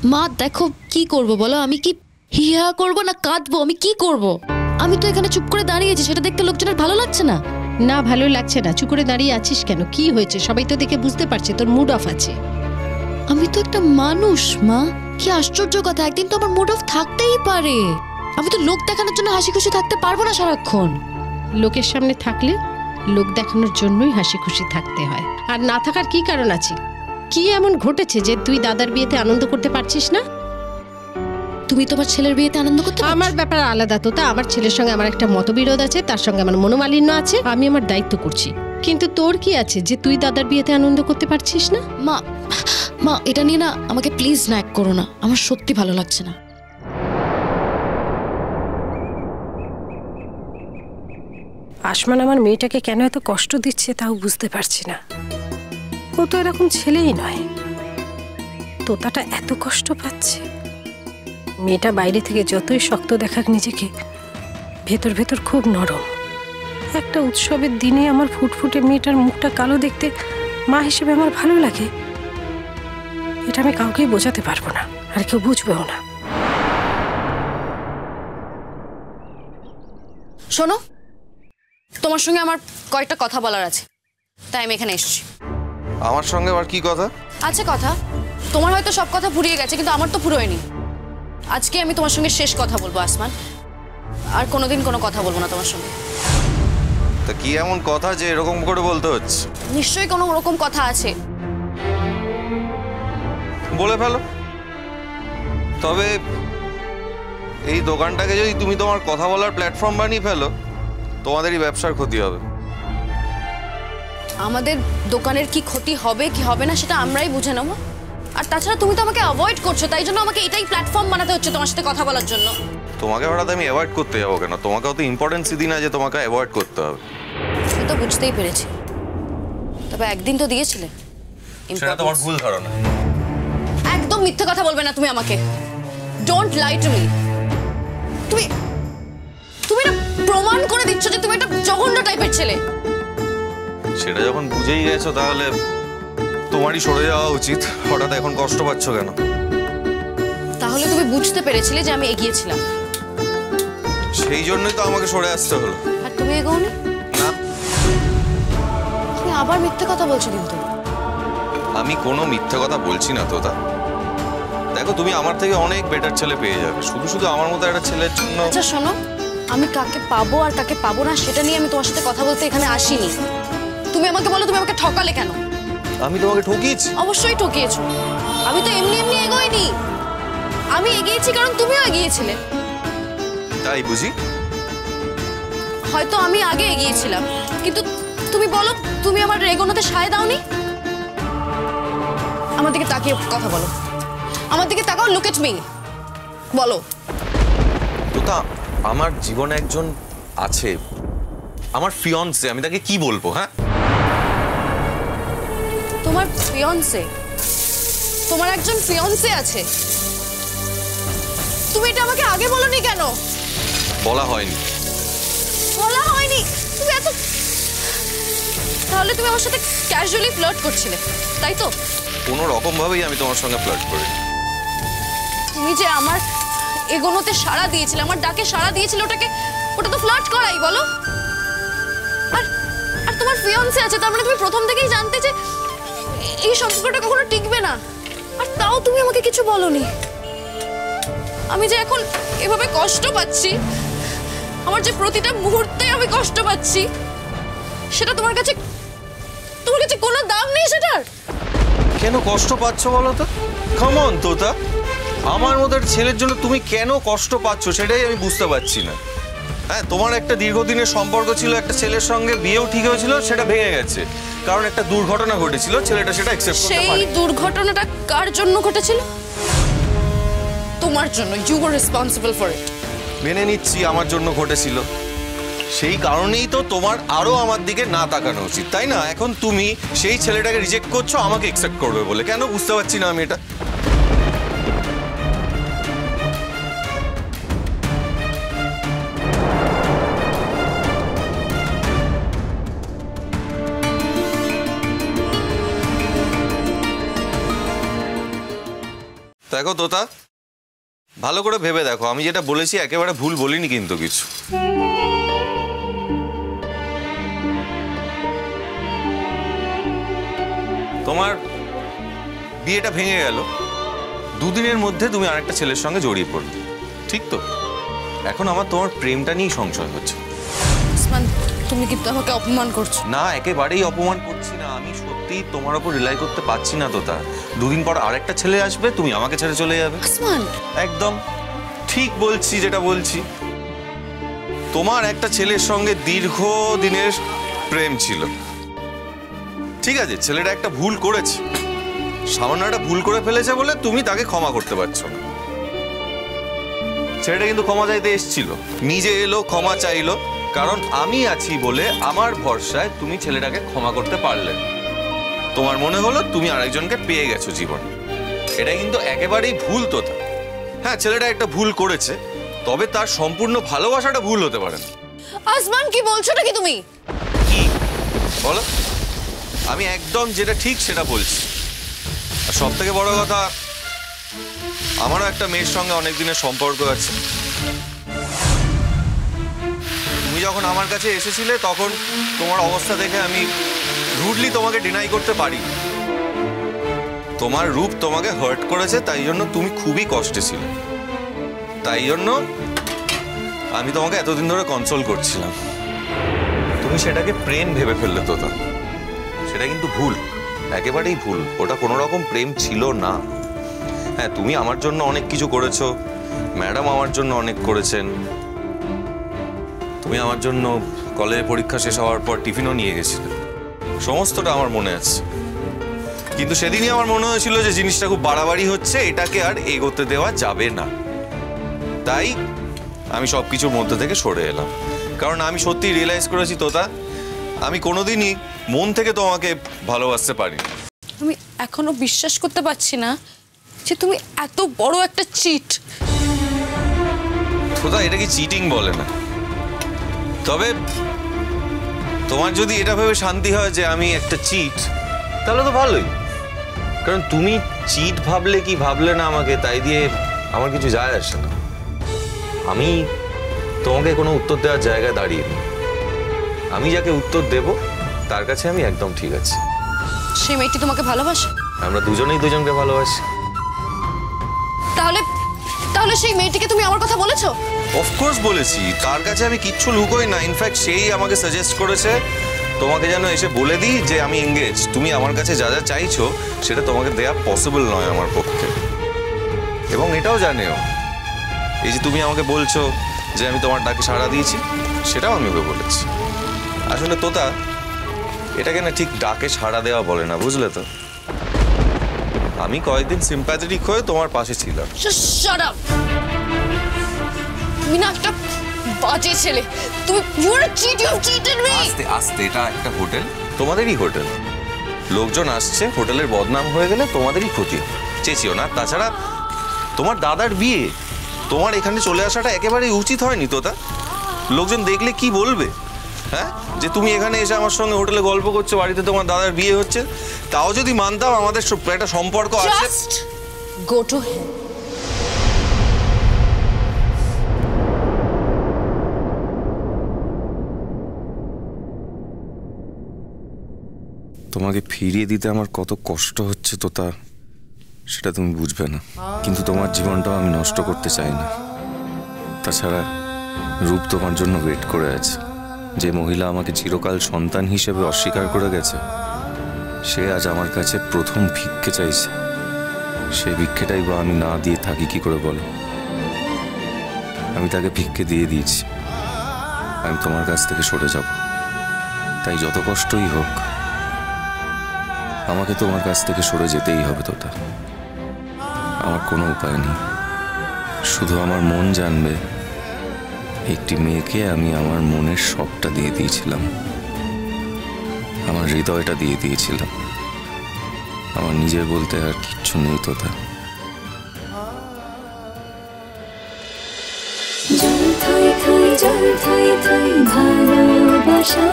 মা দেখো কি করব বলো, আমি কি হিয়া করব না কাঁদবো, আমি কি করব? আমি তো এখানে চুপ করে দাঁড়িয়েছি, সেটা দেখতে লোকজনের ভালো লাগছে না। না ভালো লাগছে না, চুপ করে দাঁড়িয়ে আছিস কেন? কি হয়েছে? সবাই তো দেখে বুঝতে পারছে তোর মুড অফ আছে। আমি তো একটা মানুষ মা, কি আশ্চর্য কথা, একদিন তো আমার মুড অফ থাকতেই পারে। আমি তো লোক দেখানোর জন্য হাসি খুশি থাকতে পারবো না সারাক্ষণ। লোকের সামনে থাকলে লোক দেখানোর জন্যই হাসি খুশি থাকতে হয়, আর না থাকার কি কারণ আছে? কি এমন ঘটেছে যে তুই দাদার বিয়েতে আনন্দ করতে পারছিস না? তুমি তোমার ছেলের বিয়েতে আনন্দ করতে পারছো? আমার ব্যাপার আলাদা তো, তা আমার ছেলের সঙ্গে আমার একটা মতবিরোধ আছে, তার সঙ্গে আমার মনোমালিন্য আছে, আমি আমার দায়িত্ব করছি। কিন্তু তোর কি আছে যে তুই দাদার বিয়েতে আনন্দ করতে পারছিস না? মা মা এটা নিয়ে না আমাকে প্লিজ ন্যাক করো না, আমার সত্যি ভালো লাগছে না। আসমান আমার মেয়েটাকে কেন এত কষ্ট দিচ্ছে তাও বুঝতে পারছি না। ও তো এরকম ছেলেই নয়, তোতাটা এত কষ্ট পাচ্ছে। মেয়েটা বাইরে থেকে যতই শক্ত দেখাক নিজেকে, ভেতর ভেতর খুব নরম। একটা উৎসবের দিনে আমার ফুটফুটে মেয়েটার মুখটা কালো দেখতে মা হিসেবে আমার ভালো লাগে। এটা আমি কাউকেই বোঝাতে পারবো না, আর কেউ বুঝবেও না। শোনো, তোমার সঙ্গে আমার কয়েকটা কথা বলার আছে, তাই আমি এখানে এসেছি। আমার সঙ্গে আবার কি কথা আছে? কথা তোমার হয়তো সব কথা ফুরিয়ে গেছে, কিন্তু আমার তো ফুরোয়নি। আজকে আমি তোমার সঙ্গে শেষ কথা বলবো আসমান, আর কোনোদিন কোনো কথা বলবো না তোমার সঙ্গে। তা কি এমন কথা যে এরকম করে বলতে হচ্ছে? নিশ্চয়ই কোনো রকম কথা আছে। বলে ফেলো। তবে এই দোকানটাকে যদি তুমি তোমার কথা বলার প্ল্যাটফর্ম বানিয়ে ফেলো, তোমাদেরই ব্যবসার ক্ষতি হবে। আমাদের দোকানের কি ক্ষতি হবে কি হবে না সেটা আমরাই বুঝে নেবো। আর তাছাড়া তুমি তো আমাকে অ্যাভয়েড করছো, তাই জন্য আমাকে এটাই প্ল্যাটফর্ম বানাতে হচ্ছে তোমার সাথে কথা বলার জন্য। তোমাকে হঠাৎ আমি অ্যাভয়েড করতে যাবো কেন? তোমাকেও তো ইম্পর্টেন্সই দিই না যে তোমাকে অ্যাভয়েড করতে হবে। সে তো বুঝতেই পেরেছি, তবে একদিন তো দিয়েছিলে। সেটা তোমার ভুল ধারণা। একদম মিথ্যে কথা বলবে না তুমি আমাকে। Don't lie to me. তুমি তুমি না প্রমাণ করে দিচ্ছ যে তুমি একটা জঘন্য টাইপের ছেলে। সেটা যখন বুঝেই গেছো তাহলে তোমারই সরে যাওয়া উচিত। হঠাৎ এখন কষ্ট পাচ্ছ কেন? তাহলে তুমি বুঝতে পেরেছিলে যে আমি এগিয়েছিলাম, সেই জন্যই তো আমাকে সরে আসতে হলো। আর তুমি এগোওনি না, তুমি আবার মিথ্যে কথা বলছো। কিন্তু আমি কোনো মিথ্যে কথা বলছি না তোতা। দেখো, তুমি আমার থেকে অনেক বেটার ছেলে পেয়ে যাবে। শুধু শুধু আমার মতো একটা ছেলের জন্য। আচ্ছা শোনো, আমি কাকে পাবো আর কাকে পাবো না সেটা নিয়ে আমি তোমার সাথে কথা বলতে এখানে আসিনি। তুমি আমাকে বলো, তুমি আমাকে ঠকালে কেন? আমি তোমাকে ঠকিয়েছি? অবশ্যই ঠকিয়েছো। আমি তো এমনি এমনি এগোইনি, আমি এগিয়েছি কারণ তুমিও এগিয়েছিলে। তাই বুঝি? হয়তো আমি আগে এগিয়েছিলাম, কিন্তু তুমি বলো, তুমি আমার এগোনোতে সায় দাওনি। আমার দিকে তাকিয়ে কথা বলো, আমার দিকে তাকাও, লুক এট মি, বলো। তোতা, আমার জীবনে একজন আছে, আমার ফিয়ন্সে। আমি তাকে কি বলবো? হ্যাঁ, তোমার ফিয়ন্সে? তোমার একজন ফিয়ন্সে আছে? তুমি এটা আমাকে আগে বলনি কেন? বলা হয়নি। বলা হয়নি? তুমি এত, তাহলে তুমি আমার সাথে ক্যাজুয়ালি ফ্লার্ট করছিলে, তাই তো? কোনো রকম ভাবেই আমি তোমার সঙ্গে ফ্লার্ট করি। তুমি যে আমার এগোনোতে সাড়া দিয়েছিলে, আমার ডাকে সাড়া দিয়েছিলে, ওটা তো ফ্লার্ট করাই, বলো? আর আর তোমার ফিয়ন্সে আছে, তার মানে তুমি প্রথম থেকেই জানতে যে এই সম্পর্কটা কখনো টিকবে না, আর তাও তুমি আমাকে কিছু বলোনি। আমি যে এখন এভাবে কষ্ট পাচ্ছি, আমার যে প্রতিটা মুহূর্তে আমি কষ্ট পাচ্ছি, সেটা তোমার কাছে কোনো দাম নেই সেটার? কেন কষ্ট পাচ্ছ বলো তো? কাম অন তোতা, আমার মতো ছেলের জন্য তুমি কেন কষ্ট পাচ্ছ সেটাই আমি বুঝতে পারছি না। হ্যাঁ, তোমার একটা দীর্ঘদিনের সম্পর্ক ছিল একটা ছেলের সঙ্গে, বিয়েও ঠিক হয়েছিল, সেটা ভেঙে গেছে কারণ একটা দুর্ঘটনা ঘটেছিল। ছেলেটা সেটা অ্যাকসেপ্ট করতে পারে। সেই দুর্ঘটনাটা কার জন্য ঘটেছিল? তোমার জন্য। You were responsible for it. মেনে নিচ্ছি আমার জন্য ঘটেছিল, সেই কারণেই তো তোমার আরো আমার দিকে না তাকানো উচিত, তাই না? এখন তুমি সেই ছেলেটাকে রিজেক্ট করছো আমাকে অ্যাকসেপ্ট করবে বলে। কেন বুঝতে পারছি না আমি এটা। তা দেখো তোতা, ভালো করে ভেবে দেখো, আমি যেটা বলেছি একেবারে ভুল বলিনি কিন্তু কিছু। তোমার বিয়েটা ভেঙে গেল, দুদিনের মধ্যে তুমি আরেকটা ছেলের সঙ্গে জড়িয়ে পড়বে, ঠিক তো? এখন আমার তোমার প্রেমটা নিয়েই সংশয় হচ্ছে। আসমান, তুমি কিন্তু আমাকে অপমান করছো। না, একেবারেই অপমান করছি না, আমি সত্যি তোমার উপর রিলাই করতে পারছি না তোতা। দুদিন পর আরেকটা ছেলে আসবে, তুমি আমাকে ছেড়ে চলে যাবে। আসমান, একদম ঠিক বলছি যেটা বলছি। তোমার একটা ছেলের সঙ্গে দীর্ঘদিনের প্রেম ছিল, ঠিক আছে, ছেলেটা একটা ভুল করেছে, সামান্য একটা ভুল করে ফেলেছে বলে তুমি তাকে ক্ষমা করতে পারছো না। ছেলেটা কিন্তু ক্ষমা চাইতে এসেছিল, নিজে এলো, ক্ষমা চাইলো, কারণ আমি আছি বলে আমার ভরসায় তুমি ছেলেটাকে ক্ষমা করতে পারলে। তোমার মনে হলো তুমি আরেকজনকে পেয়ে গেছো জীবন। এটা কিন্তু একেবারেই ভুল তোতা। হ্যাঁ, ছেলেটা একটা ভুল করেছে, তবে তার সম্পূর্ণ ভালোবাসাটা ভুল হতে পারে না। আসমান, কি বলছো নাকি তুমি? কি বলো? আমি একদম যেটা ঠিক সেটা বলছি। আর সব থেকে বড় কথা, আমারও একটা মেয়ের সঙ্গে অনেক দিনের সম্পর্ক আছে। তুমি যখন আমার কাছে এসেছিলে তখন তোমার অবস্থা দেখে আমি রুডলি তোমাকে ডিনাই করতে পারি। তোমার রূপ তোমাকে হার্ট করেছে, তাই জন্য তুমি খুবই কষ্টে ছিলে। তাই জন্য আমি তোমাকে এতদিন ধরে কনসোল করছিলাম। তুমি সেটাকে প্রেম ভেবে ফেললে তোতা, সেটা কিন্তু ভুল, একেবারেই ভুল। ওটা কোনো রকম প্রেম ছিল না। হ্যাঁ, তুমি আমার জন্য অনেক কিছু করেছো, ম্যাডাম আমার জন্য অনেক করেছেন। তুমি আমার জন্য কলেজে পরীক্ষা শেষ হওয়ার পর টিফিনও নিয়ে গেছিলে, সমস্তটা আমার মনে আছে। কিন্তু সেদিনই আমার মনে হয়েছিল যে জিনিসটা খুব বাড়াবাড়ি হচ্ছে, এটাকে আর এগোতে দেওয়া যাবে না। তাই আমি সব কিছুর মধ্যে থেকে সরে এলাম, কারণ আমি সত্যি রিয়েলাইজ করেছি তোতা, আমি কোনোদিনই মন থেকে তোমাকে ভালোবাসতে পারিনি। আমি এখনো বিশ্বাস করতে পারছি না যে তুমি এত বড় একটা চিট। তোতা, এটা কি চিটিং বলে না? তবে তোমার যদি এটা ভেবে শান্তি হয় যে আমি একটা চিট, তাহলে তো ভালোই। কারণ তুমি চিট ভাবলে কি ভাবলে না আমাকে, তাই দিয়ে আমার কিছু যায় আসে না। আমি তোমাকে কোনো উত্তর দেওয়ার জায়গায় দাঁড়িয়ে নেই। আমি যাকে উত্তর দেব তার কাছে আমি একদম ঠিক আছি। সেই মেয়েটি তোমাকে ভালোবাসে? আমরা দুজনেই দুজনকে ভালোবাসি। তাহলে তাহলে সেই মেয়েটিকে তুমি আমার কথা বলেছো? অফকোর্স বলেছি, তার কাছে আমি কিচ্ছু লুকোই না। ইনফ্যাক্ট সেই আমাকে সাজেস্ট করেছে তোমাকে যেন এসে বলে দিই যে আমি এঙ্গেজ। তুমি আমার কাছে যা যা চাইছো সেটা তোমাকে দেয়া পসিবল নয় আমার পক্ষে। এবং এটাও জানেও, এই যে তুমি আমাকে বলছো যে আমি তোমার ডাকে সাড়া দিয়েছি, সেটাও আমি ওকে বলেছি। আসলে তোতা, এটাকে না ঠিক ডাকে সাড়া দেওয়া বলে না, বুঝলে তো? আমি কয়েকদিন সিম্প্যাথেটিক হয়ে তোমার পাশে ছিলাম। Shut up! তুমি না একটা বাজে ছেলে। তুমি you are a cheat, you have cheated me. আস্তে আস্তে, এটা একটা হোটেল, তোমাদেরই হোটেল। লোকজন আসছে, হোটেলের বদনাম হয়ে গেলে তোমাদেরই ক্ষতি। চেঁচিও না। তাছাড়া তোমার দাদার বিয়ে, তোমার এখানে চলে আসাটা একেবারেই উচিত হয়নি তোতা। লোকজন দেখলে কি বলবে? হ্যাঁ, যে তুমি এখানে এসে আমার সঙ্গে হোটেলে গল্প করছো, বাড়িতে তোমার দাদার বিয়ে হচ্ছে। তাও যদি মানতাম আমাদের একটা সম্পর্ক আছে। Just go to hell. তোমাকে ফিরিয়ে দিতে আমার কত কষ্ট হচ্ছে তোতা, সেটা তুমি বুঝবে না। কিন্তু তোমার জীবনটাও আমি নষ্ট করতে চাই না। তাছাড়া রূপ তোমার জন্য ওয়েট করে আছে। যে মহিলা আমাকে চিরকাল সন্তান হিসেবে অস্বীকার করে গেছে, সে আজ আমার কাছে প্রথম ভিক্ষে চাইছে। সেই ভিক্ষেটাই বা আমি না দিয়ে থাকি কি করে বলো? আমি তাকে ভিক্ষে দিয়ে দিয়েছি। আমি তোমার কাছ থেকে সরে যাব। তাই যত কষ্টই হোক, আমাকে তোমার কাছ থেকে সরে যেতেই হবে তোতা। আমার কোনো উপায় নেই। শুধু আমার মন জানবে, একটি মেয়েকে আমি আমার মনের সবটা দিয়ে দিয়েছিলাম, আমার হৃদয়টা দিয়ে দিয়েছিলাম। আমার নিজের বলতে আর কিচ্ছু নেই তোতা। জল থই থই জল থই থই ভালোবাসা।